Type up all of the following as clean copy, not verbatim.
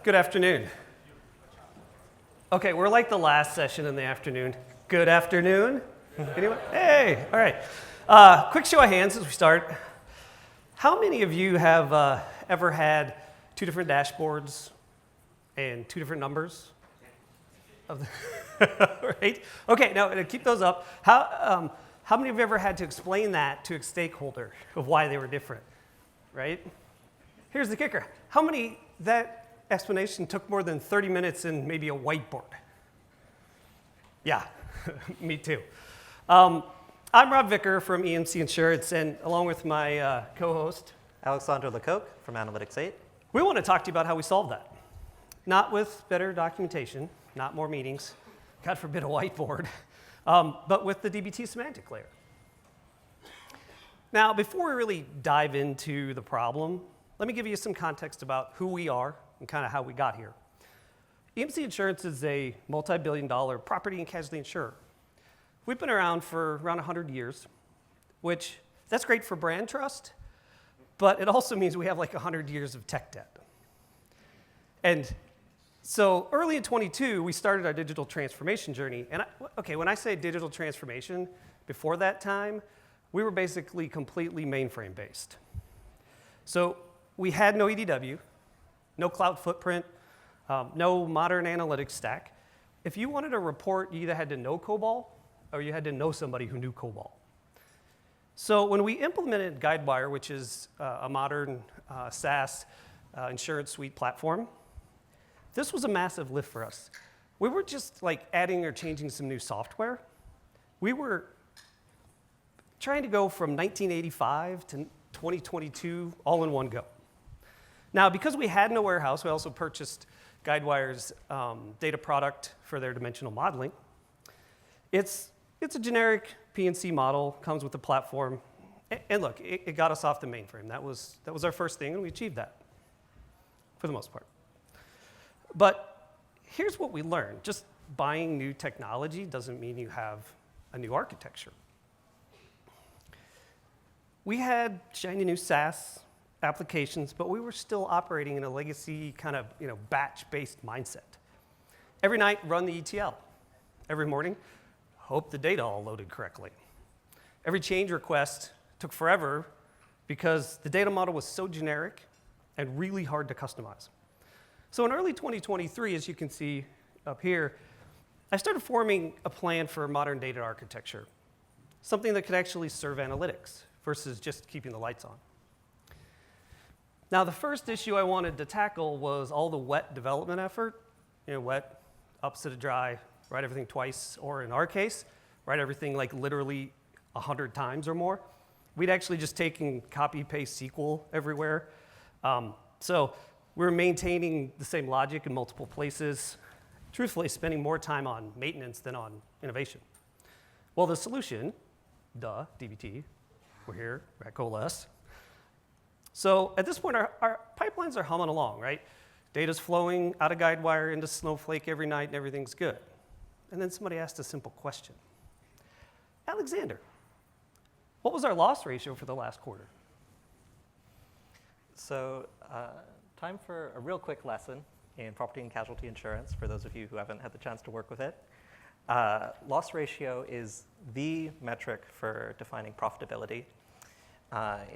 Good afternoon. Okay, we're like the last session in the afternoon. Good afternoon. Anyone? Hey, all right. Quick show of hands as we start. How many of you have ever had two different dashboards and two different numbers? Right? Okay, now keep those up. How many of you ever had to explain that to a stakeholder of why they were different? Right? Here's the kicker. How many that explanation took more than 30 minutes in maybe a whiteboard? Yeah, me too. I'm Rob Vicker from EMC Insurance, and along with my co-host, Lecocq from Analytics 8. We want to talk to you about how we solve that. Not with better documentation, not more meetings, God forbid a whiteboard, but with the DBT Semantic Layer. Now, before we really dive into the problem, let me give you some context about who we are and kind of how we got here. EMC Insurance is a multi-billion-dollar property and casualty insurer. We've been around for around 100 years, which that's great for brand trust, but it also means we have like 100 years of tech debt. And so early in 22, we started our digital transformation journey. And when I say digital transformation, before that time, we were basically completely mainframe based. So we had no EDW, no cloud footprint, no modern analytics stack. If you wanted a report, you either had to know COBOL or you had to know somebody who knew COBOL. So when we implemented Guidewire, which is a modern SaaS insurance suite platform, this was a massive lift for us. We were just like adding or changing some new software. We were trying to go from 1985 to 2022 all in one go. Now, because we had no warehouse, we also purchased Guidewire's data product for their dimensional modeling. It's a generic P&C model, comes with the platform. And look, it got us off the mainframe. That was our first thing, and we achieved that for the most part. But here's what we learned. Just buying new technology doesn't mean you have a new architecture. We had shiny new SaaS applications, but we were still operating in a legacy kind of batch-based mindset. Every night, run the ETL. Every morning, hope the data all loaded correctly. Every change request took forever because the data model was so generic and really hard to customize. So in early 2023, as you can see up here, I started forming a plan for modern data architecture, something that could actually serve analytics versus just keeping the lights on. Now, the first issue I wanted to tackle was all the wet development effort. Wet, opposite of dry, write everything twice, or in our case, write everything like literally 100 times or more. We'd actually just taken copy-paste SQL everywhere. So we were maintaining the same logic in multiple places, truthfully spending more time on maintenance than on innovation. Well, the solution, DBT, we're here, we're at Coalesce. So at this point, our pipelines are humming along, right? Data's flowing out of Guidewire into Snowflake every night, and everything's good. And then somebody asked a simple question. Alexander, what was our loss ratio for the last quarter? So time for a real quick lesson in property and casualty insurance for those of you who haven't had the chance to work with it. Loss ratio is the metric for defining profitability.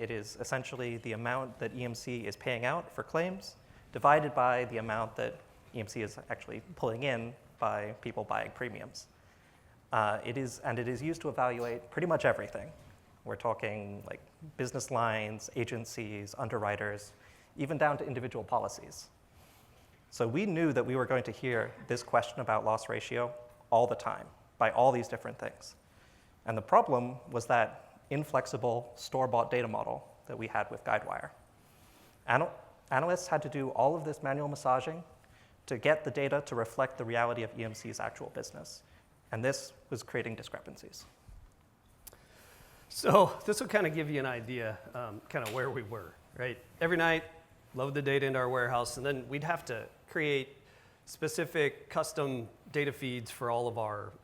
It is essentially the amount that EMC is paying out for claims divided by the amount that EMC is actually pulling in by people buying premiums. It is used to evaluate pretty much everything. We're talking like business lines, agencies, underwriters, even down to individual policies. So we knew that we were going to hear this question about loss ratio all the time by all these different things. And the problem was that inflexible store-bought data model that we had with Guidewire. Analysts had to do all of this manual massaging to get the data to reflect the reality of EMC's actual business. And this was creating discrepancies. So this will kind of give you an idea kind of where we were, right? Every night, load the data into our warehouse, and then we'd have to create specific custom data feeds for all of our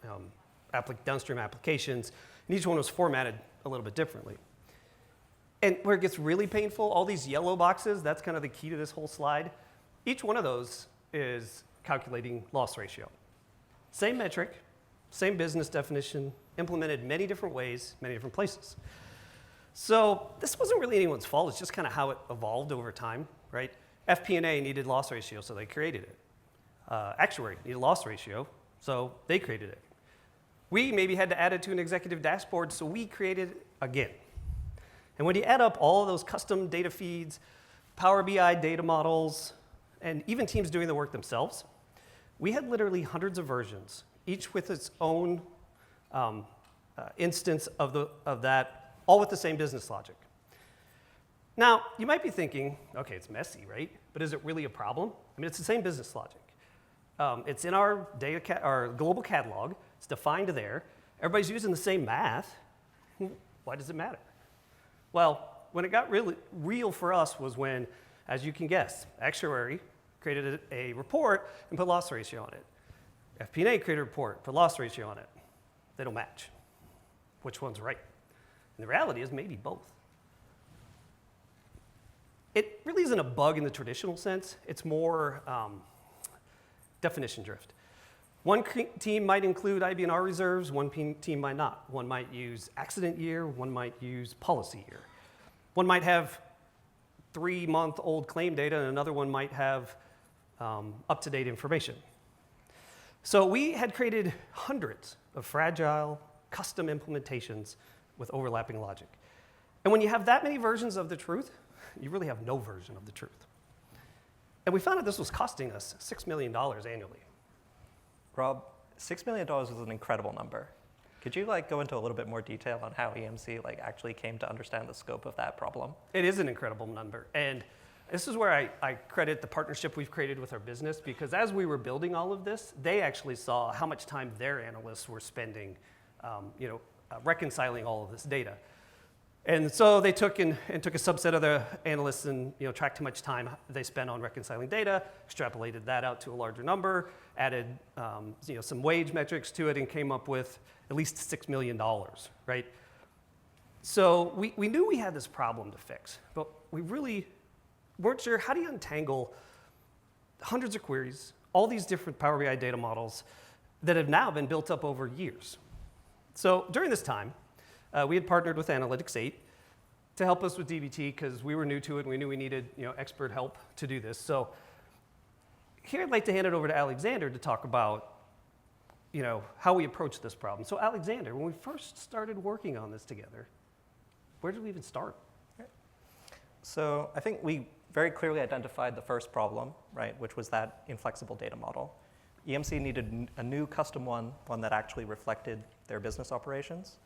downstream applications, and each one was formatted a little bit differently. And where it gets really painful, all these yellow boxes, that's kind of the key to this whole slide. Each one of those is calculating loss ratio. Same metric, same business definition, implemented many different ways, many different places. So this wasn't really anyone's fault. It's just kind of how it evolved over time, right? FP&A needed loss ratio, so they created it. Actuary needed loss ratio, so they created it. We maybe had to add it to an executive dashboard, so we created it again. And when you add up all of those custom data feeds, Power BI data models, and even teams doing the work themselves, we had literally hundreds of versions, each with its own instance of that, all with the same business logic. Now, you might be thinking, okay, it's messy, right? But is it really a problem? I mean, it's the same business logic. It's in our our global catalog. It's defined there. Everybody's using the same math. Why does it matter? Well, when it got really real for us was when, as you can guess, actuary created a report and put loss ratio on it. FP&A created a report, put loss ratio on it. They don't match. Which one's right? And the reality is maybe both. It really isn't a bug in the traditional sense. It's more definition drift. One team might include IBNR reserves, one team might not. One might use accident year, one might use policy year. One might have 3-month-old claim data, and another one might have up-to-date information. So we had created hundreds of fragile, custom implementations with overlapping logic. And when you have that many versions of the truth, you really have no version of the truth. And we found out this was costing us $6 million annually. Rob, $6 million is an incredible number. Could you go into a little bit more detail on how EMC actually came to understand the scope of that problem? It is an incredible number. And this is where I credit the partnership we've created with our business, because as we were building all of this, they actually saw how much time their analysts were spending reconciling all of this data. And so they took a subset of the analysts and tracked how much time they spent on reconciling data, extrapolated that out to a larger number, added some wage metrics to it, and came up with at least $6 million, right? So we knew we had this problem to fix, but we really weren't sure, how do you untangle hundreds of queries, all these different Power BI data models that have now been built up over years. So during this time, we had partnered with Analytics 8 to help us with DBT because we were new to it and we knew we needed expert help to do this. So here I'd like to hand it over to Alexander to talk about how we approach this problem. So Alexander, when we first started working on this together, where did we even start? So I think we very clearly identified the first problem, right, which was that inflexible data model. EMC needed a new custom one that actually reflected their business operations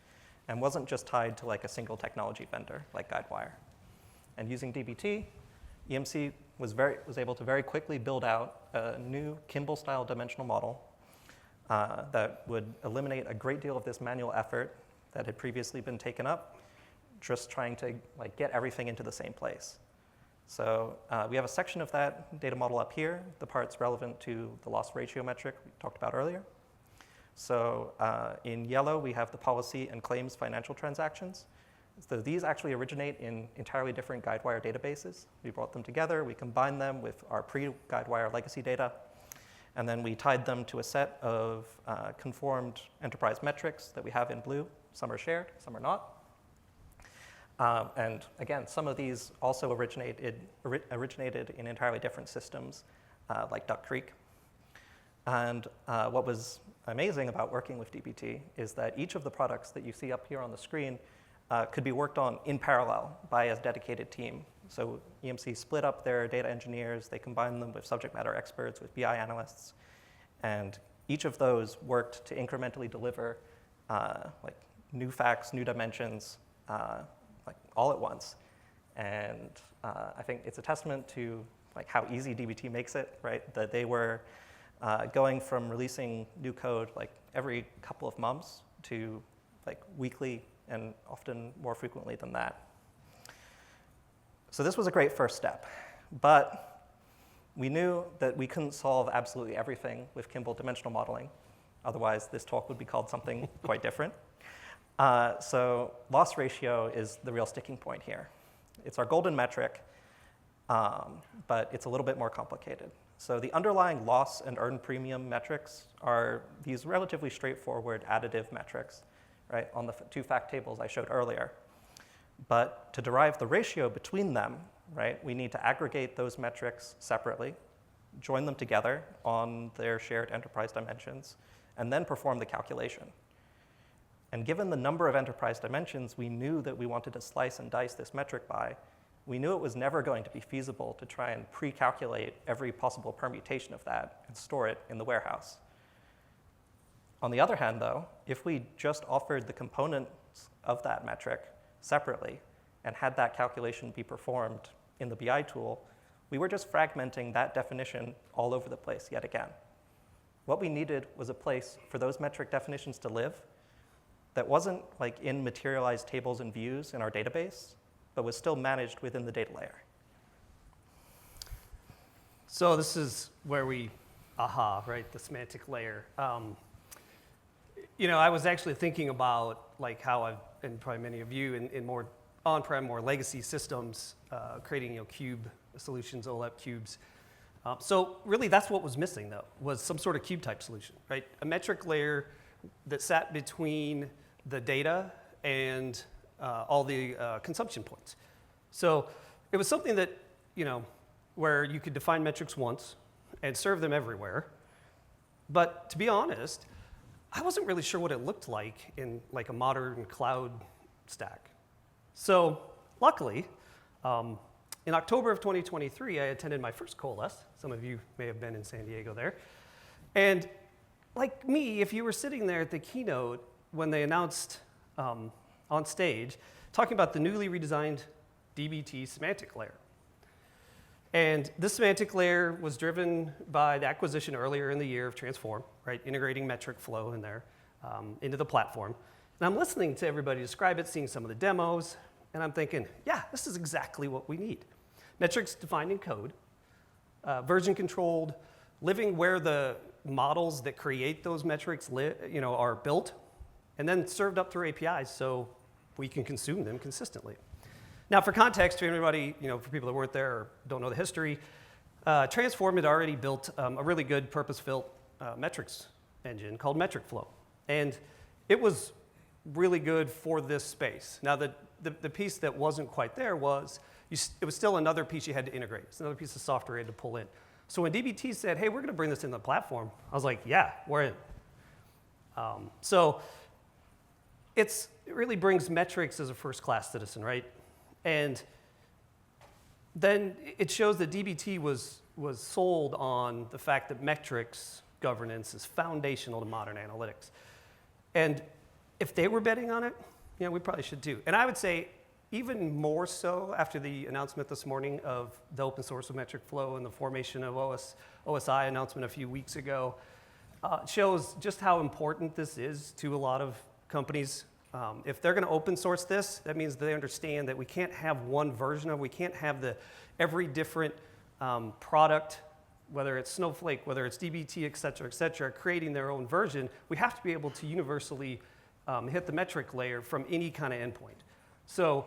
and wasn't just tied to a single technology vendor like Guidewire. And using DBT, EMC was able to very quickly build out a new Kimball-style dimensional model that would eliminate a great deal of this manual effort that had previously been taken up, just trying to get everything into the same place. So we have a section of that data model up here, the parts relevant to the loss ratio metric we talked about earlier. So in yellow, we have the policy and claims financial transactions. So these actually originate in entirely different Guidewire databases. We brought them together, we combined them with our pre-Guidewire legacy data, and then we tied them to a set of conformed enterprise metrics that we have in blue. Some are shared, some are not. And again, some of these also originated in entirely different systems, like Duck Creek. And what was amazing about working with DBT is that each of the products that you see up here on the screen could be worked on in parallel by a dedicated team. So EMC split up their data engineers, they combined them with subject matter experts, with BI analysts, and each of those worked to incrementally deliver new facts, new dimensions, all at once. And I think it's a testament to how easy DBT makes it, right? That they were going from releasing new code every couple of months to weekly and often more frequently than that. So this was a great first step, but we knew that we couldn't solve absolutely everything with Kimball dimensional modeling. Otherwise, this talk would be called something quite different. So loss ratio is the real sticking point here. It's our golden metric, but it's a little bit more complicated. So the underlying loss and earned premium metrics are these relatively straightforward additive metrics, right, on the two fact tables I showed earlier. But to derive the ratio between them, right, we need to aggregate those metrics separately, join them together on their shared enterprise dimensions, and then perform the calculation. And given the number of enterprise dimensions we knew that we wanted to slice and dice this metric by, we knew it was never going to be feasible to try and pre-calculate every possible permutation of that and store it in the warehouse. On the other hand, though, if we just offered the components of that metric separately and had that calculation be performed in the BI tool, we were just fragmenting that definition all over the place yet again. What we needed was a place for those metric definitions to live that wasn't like in materialized tables and views in our database, but was still managed within the data layer. So this is where we, right, the semantic layer. I was actually thinking about like how I've, and probably many of you in more on-prem, more legacy systems, creating cube solutions, OLAP cubes. So really that's what was missing though, was some sort of cube type solution, right? A metric layer that sat between the data and all the consumption points. So it was something that, where you could define metrics once and serve them everywhere. But to be honest, I wasn't really sure what it looked like in like a modern cloud stack. So luckily, in October of 2023, I attended my first Coalesce. Some of you may have been in San Diego there. And like me, if you were sitting there at the keynote when they announced on stage, talking about the newly redesigned DBT semantic layer. And this semantic layer was driven by the acquisition earlier in the year of Transform, right? Integrating metric flow in there into the platform. And I'm listening to everybody describe it, seeing some of the demos, and I'm thinking, yeah, this is exactly what we need. Metrics defined in code, version controlled, living where the models that create those metrics are built, and then served up through APIs so we can consume them consistently. Now, for context, to everybody, for people that weren't there or don't know the history, Transform had already built a really good purpose-built metrics engine called Metric Flow. And it was really good for this space. Now, the piece that wasn't quite there was, it was still another piece you had to integrate. It's another piece of software you had to pull in. So when DBT said, hey, we're going to bring this into the platform, I was like, yeah, we're in. So it really brings metrics as a first-class citizen, right? And then it shows that DBT was sold on the fact that metrics governance is foundational to modern analytics. And if they were betting on it, we probably should too. And I would say even more so after the announcement this morning of the open source of metric flow and the formation of OSI announcement a few weeks ago, shows just how important this is to a lot of companies. If they're going to open source this, that means they understand that we can't have one version of it. We can't have every different product, whether it's Snowflake, whether it's DBT, et cetera, creating their own version. We have to be able to universally hit the metric layer from any kind of endpoint. So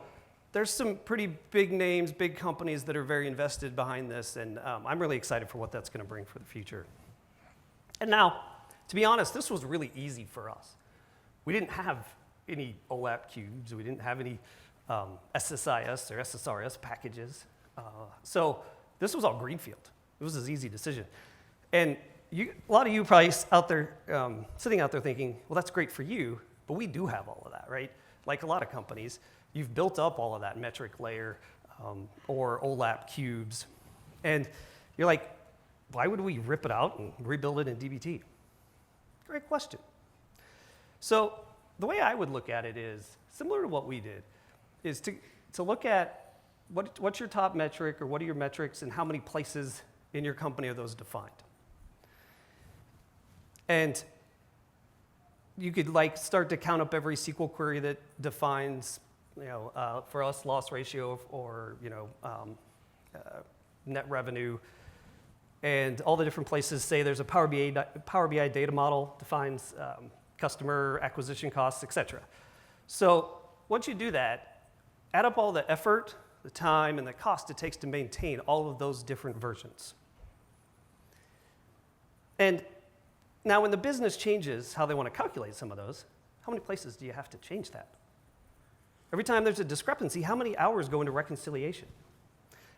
there's some pretty big names, big companies that are very invested behind this, and I'm really excited for what that's going to bring for the future. And now, to be honest, this was really easy for us. We didn't have any OLAP cubes. We didn't have any SSIS or SSRS packages. So this was all greenfield. It was an easy decision. And a lot of you probably out there, sitting out there thinking, well, that's great for you, but we do have all of that, right? Like a lot of companies, you've built up all of that metric layer or OLAP cubes. And you're like, why would we rip it out and rebuild it in DBT? Great question. So the way I would look at it is, similar to what we did, is to look at what's your top metric or what are your metrics and how many places in your company are those defined. And you could start to count up every SQL query that defines, for us, loss ratio or net revenue, and all the different places. Say there's a Power BI data model defines customer acquisition costs, et cetera. So once you do that, add up all the effort, the time, and the cost it takes to maintain all of those different versions. And now when the business changes how they want to calculate some of those, how many places do you have to change that? Every time there's a discrepancy, how many hours go into reconciliation?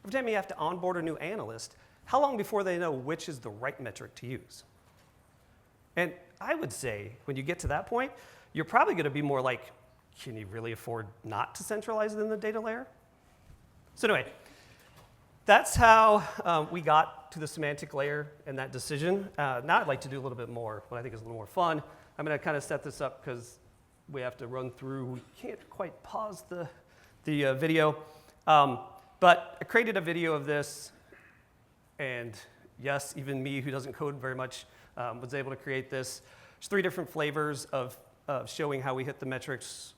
Every time you have to onboard a new analyst, how long before they know which is the right metric to use? And I would say when you get to that point, you're probably going to be more like, can you really afford not to centralize it in the data layer? So anyway, that's how we got to the semantic layer and that decision. Now I'd like to do a little bit more, what I think is a little more fun. I'm going to kind of set this up because we have to run through. We can't quite pause the video. But I created a video of this, and yes, even me, who doesn't code very much, was able to create this. There's 3 different flavors of showing how we hit the metrics.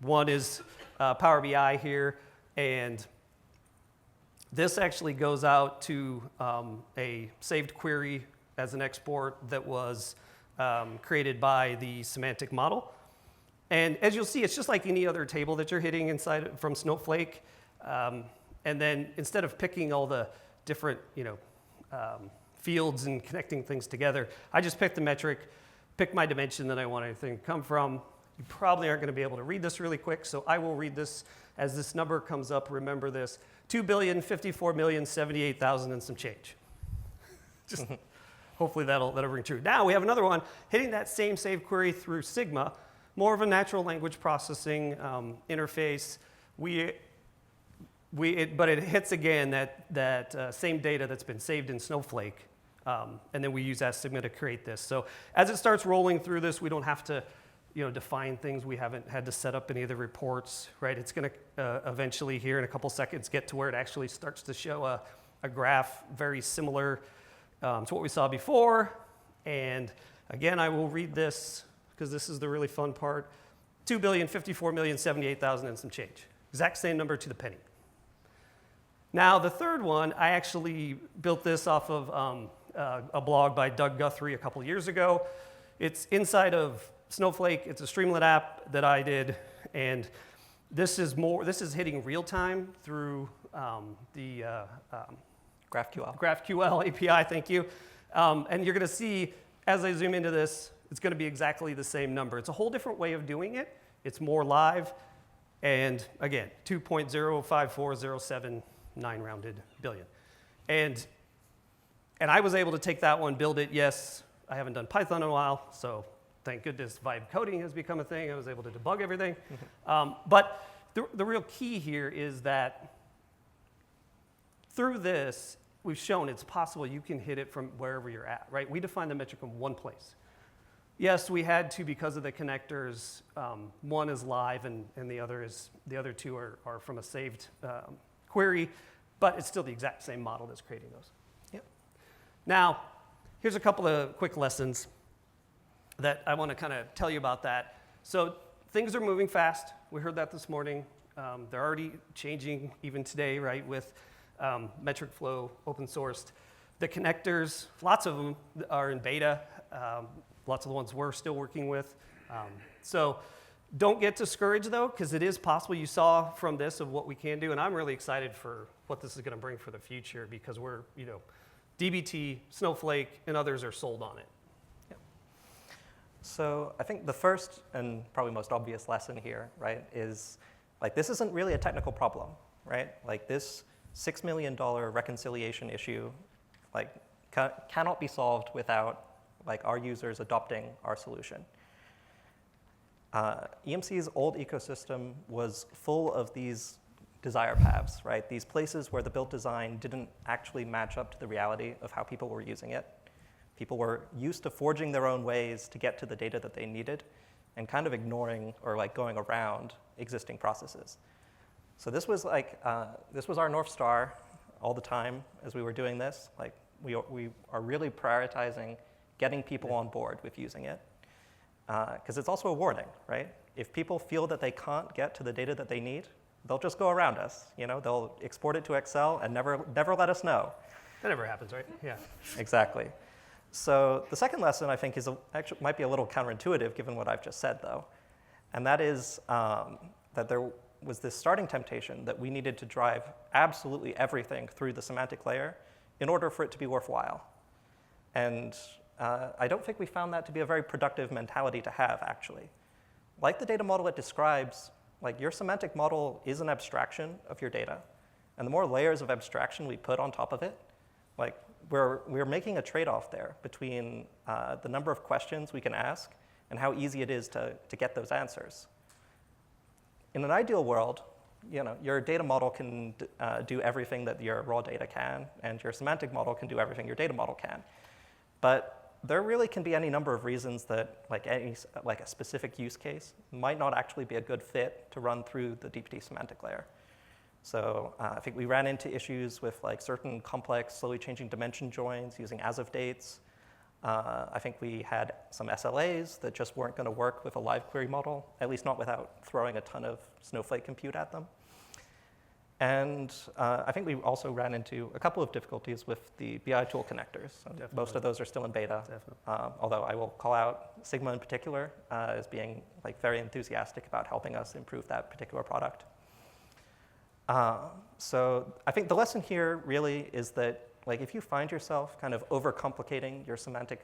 One is Power BI here, and this actually goes out to a saved query as an export that was created by the semantic model. And as you'll see, it's just like any other table that you're hitting inside from Snowflake. And then instead of picking all the different fields and connecting things together, I just picked the metric, picked my dimension that I want anything to come from. You probably aren't going to be able to read this really quick, so I will read this as this number comes up. Remember this, 2,054,078,000 and some change. Just hopefully that'll ring true. Now we have another one hitting that same save query through Sigma, more of a natural language processing interface. But it hits again that same data that's been saved in Snowflake, and then we use that Sigma to create this. So as it starts rolling through this, we don't have to define things. We haven't had to set up any of the reports, right? It's going to eventually here in a couple seconds get to where it actually starts to show a graph very similar to what we saw before. And again, I will read this because this is the really fun part. 2,054,078,000 and some change. Exact same number to the penny. Now, the third one, I actually built this off of a blog by Doug Guthrie a couple years ago. It's inside of Snowflake. It's a Streamlit app that I did, and this is hitting real time through the GraphQL API. Thank you. And you're going to see as I zoom into this, it's going to be exactly the same number. It's a whole different way of doing it. It's more live, and again, 2.054079 rounded billion. And I was able to take that one, build it. Yes, I haven't done Python in a while, so thank goodness vibe coding has become a thing. I was able to debug everything. But the real key here is that through this, we've shown it's possible you can hit it from wherever you're at, right? We define the metric in one place. Yes, we had to because of the connectors. One is live and the other two are from a saved query, but it's still the exact same model that's creating those. Yep. Now, here's a couple of quick lessons that I want to kind of tell you about that. So things are moving fast. We heard that this morning. They're already changing even today, right, with metric flow open sourced. The connectors, lots of them are in beta. Lots of the ones we're still working with. So don't get discouraged, though, because it is possible. You saw from this of what we can do, and I'm really excited for what this is going to bring for the future because we're, DBT, Snowflake, and others are sold on it. Yep. So I think the first and probably most obvious lesson here, right, is this isn't really a technical problem, right? This $6 million reconciliation issue, cannot be solved without our users adopting our solution. EMC's old ecosystem was full of these desire paths, right? These places where the built design didn't actually match up to the reality of how people were using it. People were used to forging their own ways to get to the data that they needed and kind of ignoring or going around existing processes. So this was this was our North Star all the time as we were doing this. We are really prioritizing getting people on board with using it. Because it's also a warning, right? If people feel that they can't get to the data that they need, they'll just go around us. They'll export it to Excel and never let us know. That never happens, right? Yeah. Exactly. So the second lesson, I think, actually might be a little counterintuitive given what I've just said, though. And that is that there was this starting temptation that we needed to drive absolutely everything through the semantic layer in order for it to be worthwhile. And I don't think we found that to be a very productive mentality to have, actually. Like the data model it describes, like your semantic model is an abstraction of your data. And the more layers of abstraction we put on top of it, like we're making a trade-off there between the number of questions we can ask and how easy it is to get those answers. In an ideal world, your data model can do everything that your raw data can, and your semantic model can do everything your data model can. But there really can be any number of reasons that like a specific use case might not actually be a good fit to run through the DBT semantic layer. So I think we ran into issues with like certain complex, slowly changing dimension joins using as-of dates. I think we had some SLAs that just weren't going to work with a live query model, at least not without throwing a ton of Snowflake compute at them. And I think we also ran into a couple of difficulties with the BI tool connectors. Most of those are still in beta, although I will call out Sigma in particular as being like very enthusiastic about helping us improve that particular product. So I think the lesson here really is that like if you find yourself kind of overcomplicating your semantic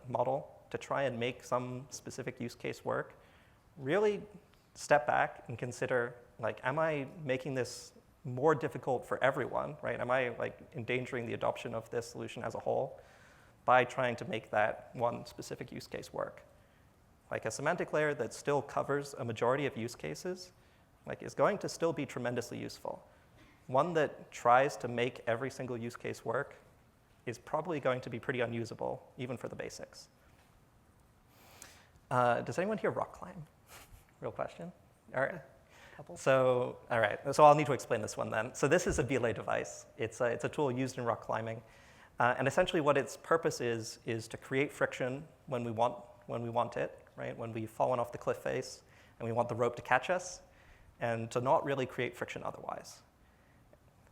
model to try and make some specific use case work, really step back and consider, like, am I making this more difficult for everyone, right? Am I like endangering the adoption of this solution as a whole by trying to make that one specific use case work? Like a semantic layer that still covers a majority of use cases, like is going to still be tremendously useful. One that tries to make every single use case work is probably going to be pretty unusable, even for the basics. Does anyone here rock climb? Real question. All right. So, all right. So I'll need to explain this one then. So this is a belay device. It's a tool used in rock climbing, and essentially what its purpose is to create friction when we want it, right? When we've fallen off the cliff face and we want the rope to catch us, and to not really create friction otherwise.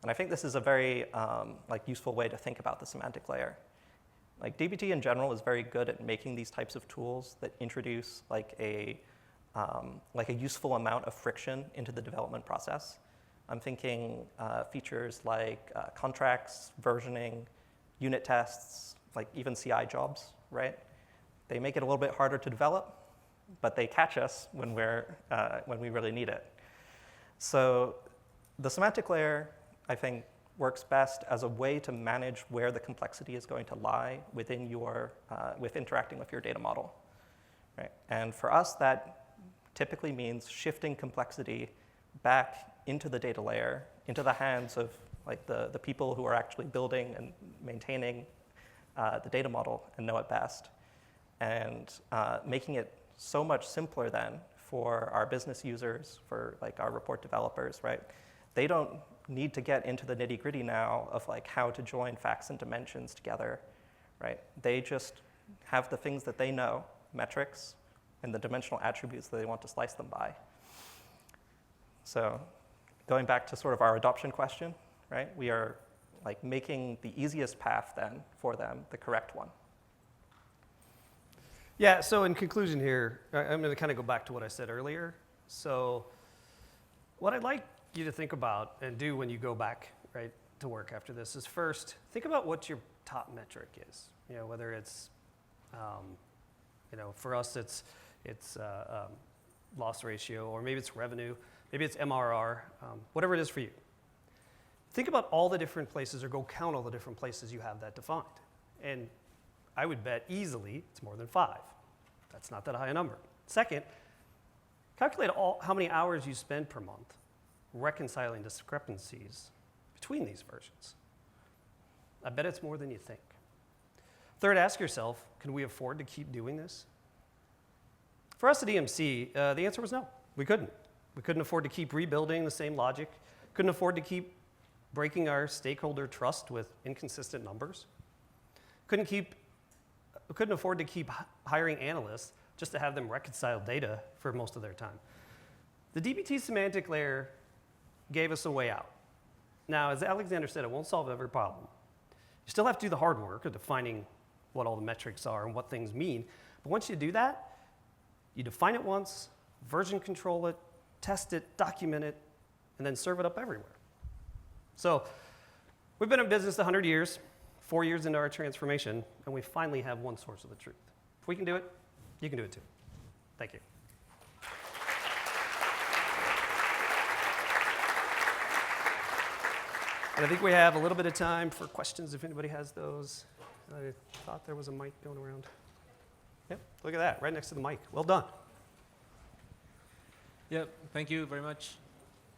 And I think this is a very like useful way to think about the semantic layer. Like DBT in general is very good at making these types of tools that introduce like a useful amount of friction into the development process. I'm thinking features like contracts, versioning, unit tests, like even CI jobs, right? They make it a little bit harder to develop, but they catch us when we really need it. So the semantic layer, I think, works best as a way to manage where the complexity is going to lie within with interacting with your data model, right? And for us, that typically means shifting complexity back into the data layer, into the hands of like the people who are actually building and maintaining the data model and know it best, and making it so much simpler then for our business users, for like our report developers, right? They don't need to get into the nitty-gritty now of like how to join facts and dimensions together, right? They just have the things that they know, metrics, and the dimensional attributes that they want to slice them by. So going back to sort of our adoption question, right? We are like making the easiest path then for them the correct one. Yeah, so in conclusion here, I'm going to kind of go back to what I said earlier. So what I'd like you to think about and do when you go back, right, to work after this is first, think about what your top metric is. You know, whether it's, for us it's loss ratio, or maybe it's revenue, maybe it's MRR, whatever it is for you. Think about all the different places, or go count all the different places you have that defined. And I would bet easily it's more than 5. That's not that high a number. Second, calculate how many hours you spend per month reconciling discrepancies between these versions. I bet it's more than you think. Third, ask yourself, can we afford to keep doing this? For us at EMC, the answer was no. We couldn't. We couldn't afford to keep rebuilding the same logic, couldn't afford to keep breaking our stakeholder trust with inconsistent numbers, couldn't afford to keep hiring analysts just to have them reconcile data for most of their time. The DBT semantic layer gave us a way out. Now, as Alexander said, it won't solve every problem. You still have to do the hard work of defining what all the metrics are and what things mean. But once you do that, you define it once, version control it, test it, document it, and then serve it up everywhere. So we've been in business 100 years. 4 years into our transformation, and we finally have one source of the truth. If we can do it, you can do it too. Thank you. And I think we have a little bit of time for questions if anybody has those. I thought there was a mic going around. Yep, look at that, right next to the mic. Well done. Yeah, thank you very much.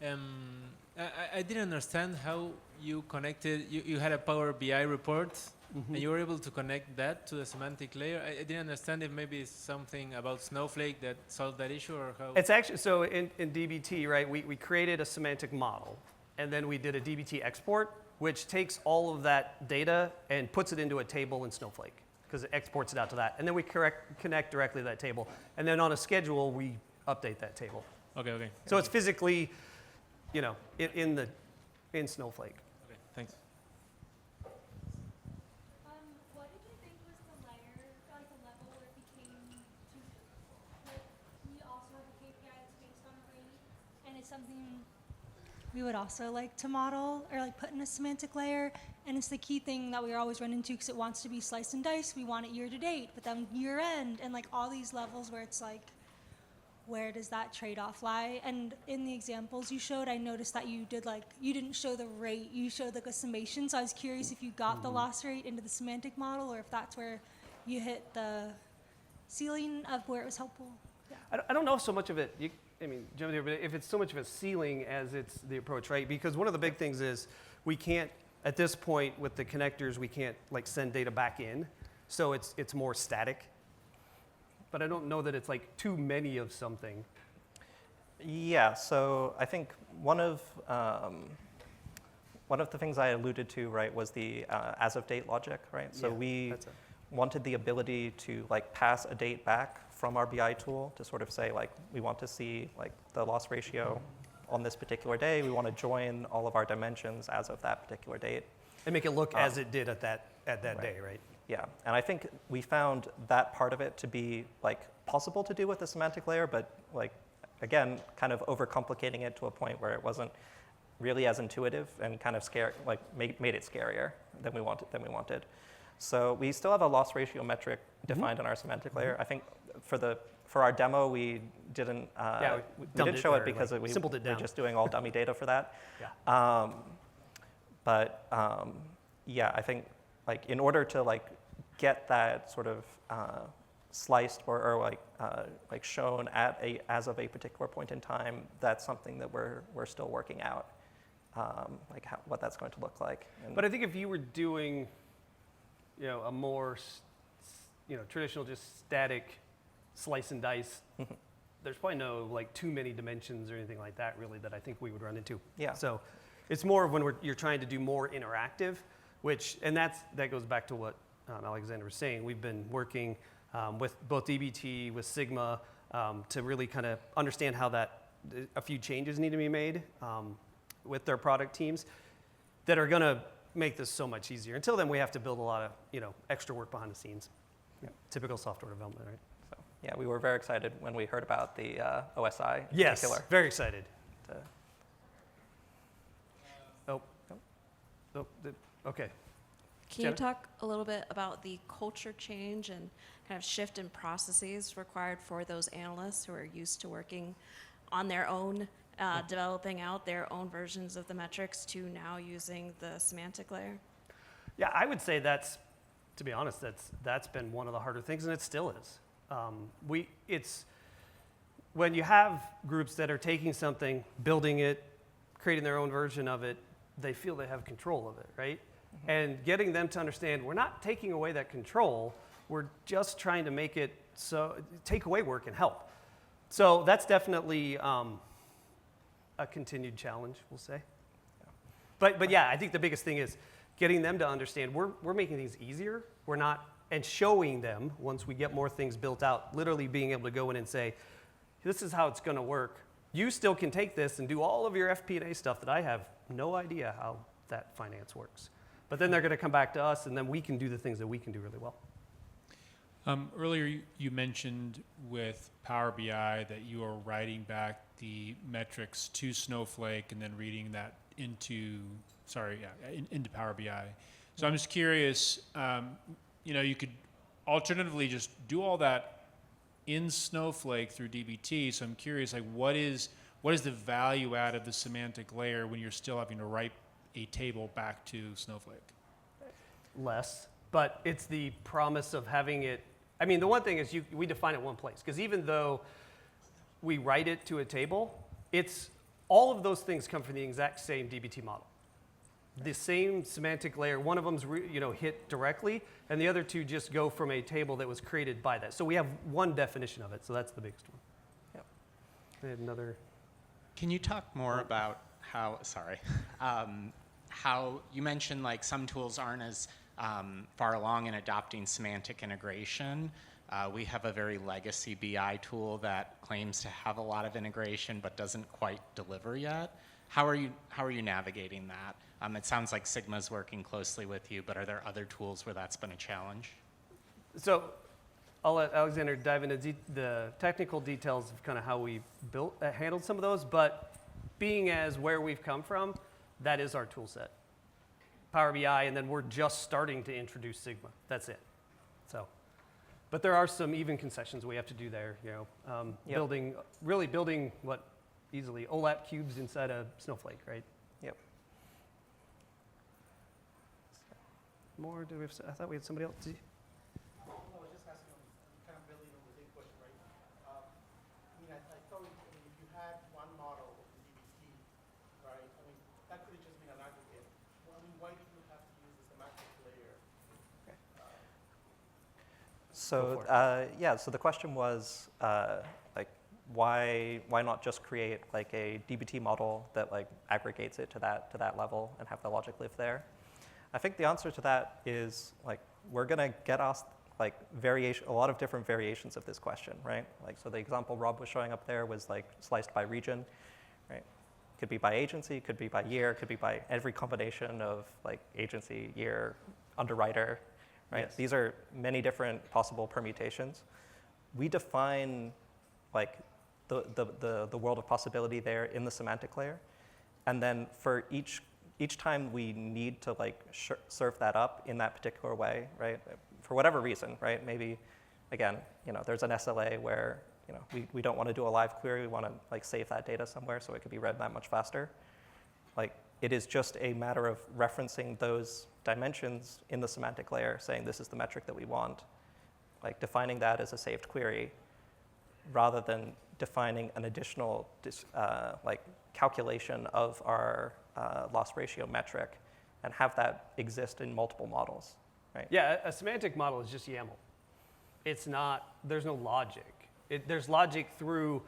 I didn't understand how you connected, you had a Power BI report, and you were able to connect that to the semantic layer. I didn't understand if maybe it's something about Snowflake that solved that issue, or how? It's actually, so in DBT, right, we created a semantic model, and then we did a DBT export, which takes all of that data and puts it into a table in Snowflake, because it exports it out to that. And then we connect directly to that table. And then on a schedule, we update that table. Okay, okay. So it's physically, you know, in Snowflake. Okay, thanks. What did you think was the layer, like the level where it became too difficult? Like, we also have a KPI that's based on rate, and it's something we would also like to model or like put in a semantic layer. And it's the key thing that we always run into because it wants to be sliced and diced. We want it year to date, but then year end, and like all these levels where it's like, where does that trade-off lie? And in the examples you showed, I noticed that you did like, you didn't show the rate, you showed like a summation. So I was curious if you got the loss rate into the semantic model, or if that's where you hit the ceiling of where it was helpful. Yeah. I don't know so much of it, I mean, jump in here, but if it's so much of a ceiling as it's the approach, right? Because one of the big things is we can't, at this point with the connectors, we can't like send data back in. So it's more static. But I don't know that it's like too many of something. Yeah, so I think one of the things I alluded to, right, was the as of date logic, right? So Yeah, we wanted the ability to like pass a date back from our BI tool to sort of say like, we want to see like the loss ratio on this particular day. We want to join all of our dimensions as of that particular date. And make it look as it did at that right. day, right? Yeah, and I think we found that part of it to be like possible to do with the semantic layer, but like, again, kind of overcomplicating it to a point where it wasn't really as intuitive and kind of made it scarier than we wanted. So we still have a loss ratio metric defined in our semantic layer. I think for our demo, we didn't we didn't show it because we were just doing all dummy data for that. Yeah. Yeah, I think like in order to like get that sort of sliced or like shown at as of a particular point in time, that's something that we're still working out, like what that's going to look like. But I think if you were doing, you know, a more, you know, traditional just static slice and dice, there's probably no like too many dimensions or anything like that really that I think we would run into. Yeah. So it's more of when you're trying to do more interactive, and that goes back to what Alexander was saying. We've been working with both DBT, with Sigma, to really kind of understand how a few changes need to be made with their product teams that are going to make this so much easier. Until then, we have to build a lot of, you know, extra work behind the scenes. Yeah. Typical software development, right? So yeah, we were very excited when we heard about the OSI. Yes, in particular. very excited. Okay. Can you talk a little bit about the culture change and kind of shift in processes required for those analysts who are used to working on their own, developing out their own versions of the metrics to now using the semantic layer? Yeah, I would say to be honest, that's been one of the harder things, and it still is. It's when you have groups that are taking something, building it, creating their own version of it, they feel they have control of it, right? And getting them to understand we're not taking away that control, we're just trying to make it so take away work and help. So that's definitely a continued challenge, we'll say. But yeah, I think the biggest thing is getting them to understand we're making things easier. We're not, and showing them once we get more things built out, literally being able to go in and say, this is how it's going to work. You still can take this and do all of your FP&A stuff that I have no idea how that finance works. But then they're going to come back to us, and then we can do the things that we can do really well. Earlier, you mentioned with Power BI that you are writing back the metrics to Snowflake and then reading that into Power BI. So I'm just curious, you could alternatively just do all that in Snowflake through DBT. So I'm curious, like, what is the value add of the semantic layer when you're still having to write a table back to Snowflake? Less, but it's the promise of having it. I mean, the one thing is we define it one place, because even though we write it to a table, it's all of those things come from the exact same DBT model. The same semantic layer, one of them's hit directly, and the other two just go from a table that was created by that. So we have one definition of it, so that's the biggest one. Yep. I had another. Can you talk more about how you mentioned like some tools aren't as far along in adopting semantic integration? We have a very legacy BI tool that claims to have a lot of integration but doesn't quite deliver yet. How are you navigating that? It sounds like Sigma's working closely with you, but are there other tools where that's been a challenge? So I'll let Alexander dive into the technical details of kind of how we handled some of those, but being as where we've come from, that is our tool set. Power BI, and then we're just starting to introduce Sigma. That's it. So, but there are some even concessions we have to do there, Yep. building what easily OLAP cubes inside a Snowflake, right? Yep. More, I thought we had somebody else. I was just asking, kind of building on the same question, right? I thought if you had one model of the DBT, right, that could have just been an aggregate. Well, why did you have to use the semantic layer? So so the question was why not just create like a DBT model that like aggregates it to that level and have the logic live there? I think the answer to that is like we're gonna get asked like a lot of different variations of this question, right? Like so the example Rob was showing up there was like sliced by region, right? Could be by agency, could be by year, could be by every combination of like agency, year, underwriter, right? Yes. These are many different possible permutations. We define like the world of possibility there in the semantic layer, and then for each time we need to like serve that up in that particular way, right? For whatever reason, right? Maybe, again, there's an SLA where we don't want to do a live query. We want to like save that data somewhere so it could be read that much faster. Like it is just a matter of referencing those dimensions in the semantic layer, saying this is the metric that we want, like defining that as a saved query, rather than defining an additional like calculation of our loss ratio metric and have that exist in multiple models, right? Yeah, a semantic model is just YAML. It's not, there's no logic. There's logic through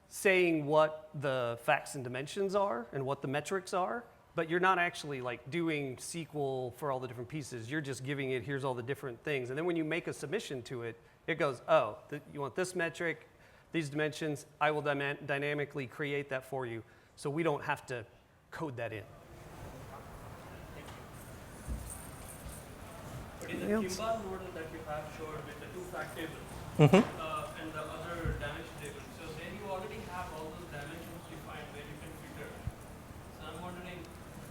saying what the facts and dimensions are and what the metrics are, but you're not actually like doing SQL for all the different pieces. You're just giving it, here's all the different things. And then when you make a submission to it, it goes, oh, you want this metric, these dimensions, I will dynamically create that for you. So we don't have to code that in. In the Kimball model that you have showed with the two-fact table and the other dimension table, so there you already have all those dimensions defined where you can filter. So I'm wondering,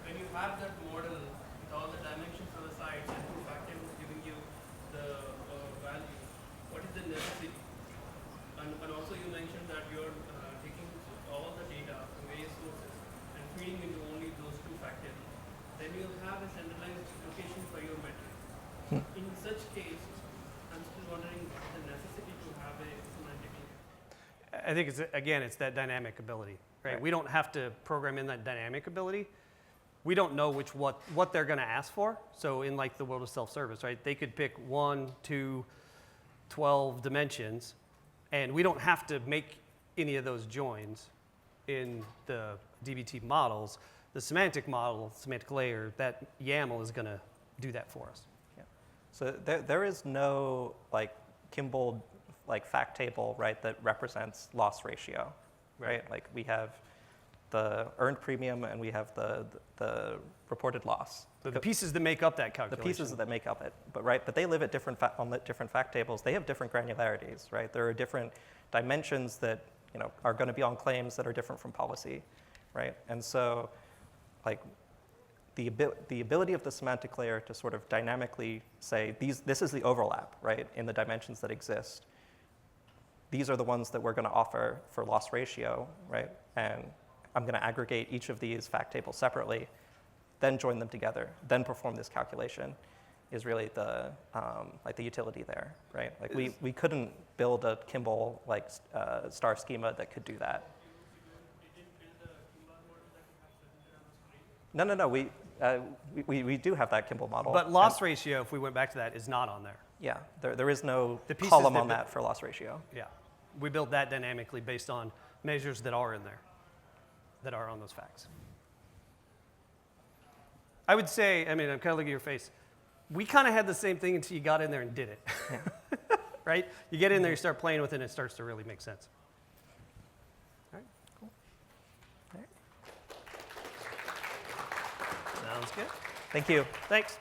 when you have that model with all the dimensions on the sides and two-fact tables giving you the value, what is the necessity? And also you mentioned that you're taking all the data from various sources and feeding into only those two-fact tables. Then you'll have a centralized location for your metric. In such case, I'm still wondering what the necessity to have a semantic layer. I think it's that dynamic ability, right? We don't have to program in that dynamic ability. We don't know what they're going to ask for. So in like the world of self-service, right? They could pick 1, 2, 12 dimensions, and we don't have to make any of those joins in the DBT models. The semantic model, semantic layer, that YAML is going to do that for us. So there is no like Kimball like fact table, right, that represents loss ratio, right? Like we have the earned premium and we have the reported loss. So the pieces that make up that The calculation. pieces that make up it, but they live at different different fact tables. They have different granularities, right? There are different dimensions that are going to be on claims that are different from policy, right? And so, like the ability of the semantic layer to sort of dynamically say, this is the overlap, right, in the dimensions that exist. These are the ones that we're going to offer for loss ratio, right? And I'm going to aggregate each of these fact tables separately, then join them together, then perform this calculation, is really the like the utility there, right? Like we couldn't build a Kimball like star schema that could do that. No. We do have that Kimball model. But loss ratio, if we went back to that, is not on there. Yeah, there is no The pieces column that on that for loss ratio. Yeah. We built that dynamically based on measures that are in there, that are on those facts. I would say, I mean, I'm kind of looking at your face. We kind of had the same thing until you got in there and did it. Yeah. Right? You get in there, you start playing with it, and it starts to really make sense. All right, cool. All right. Sounds good. Thank you. Thanks.